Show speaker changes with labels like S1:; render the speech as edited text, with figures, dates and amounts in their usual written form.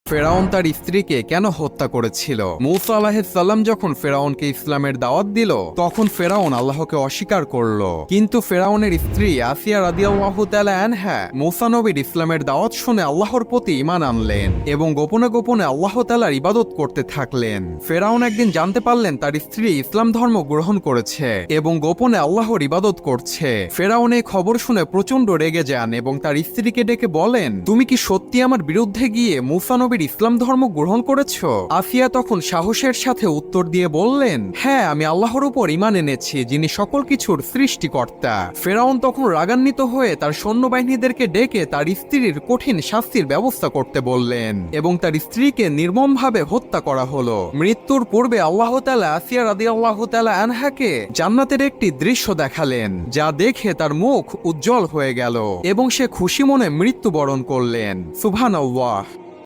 S1: ফেরাউন তার স্ত্রীকে কেন হত্যা করেছিল? মূসা আলাইহিস সালাম যখন ফেরাউনকে ইসলামের দাওয়াত দিল, তখন ফেরাউন আল্লাহকে অস্বীকার করল। কিন্তু ফেরাউনের স্ত্রী আসিয়া রাদিয়াল্লাহু তাআলা আনহা মূসা নবীর ইসলামের দাওয়াত শুনে আল্লাহর প্রতি ঈমান আনলেন এবং গোপনে গোপনে আল্লাহ তাআলার ইবাদত করতে থাকলেন। ফেরাউন একদিন জানতে পারলেন তার স্ত্রী ইসলাম ধর্ম গ্রহণ করেছে এবং গোপনে আল্লাহর ইবাদত করছে। ফেরাউন এই খবর শুনে প্রচন্ড রেগে যান এবং তার স্ত্রীকে ডেকে বলেন, তুমি কি সত্যি আমার বিরুদ্ধে গিয়ে মূসা নবীর ইসলাম ধর্ম গ্রহণ করেছো? আসিয়া তখন সাহসের সাথে উত্তর দিয়ে বললেন, হ্যাঁ, আমি আল্লাহর উপর ঈমান এনেছি, যিনি সকল কিছুর সৃষ্টিকর্তা। ফেরাউন তখন রাগান্বিত হয়ে তার সৈন্যবাহিনীদেরকে ডেকে তার স্ত্রীর কঠিন শাস্তির ব্যবস্থা করতে বললেন এবং তার স্ত্রীকে নির্মমভাবে হত্যা করা হলো। মৃত্যুর পূর্বে আল্লাহ তাআলা আসিয়া রাদিয়াল্লাহু তাআলা আনহাকে জান্নাতের একটি দৃশ্য দেখালেন, যা দেখে তার মুখ উজ্জ্বল হয়ে গেল এবং সে খুশি মনে মৃত্যুবরণ করলেন। সুবহানাল্লাহ।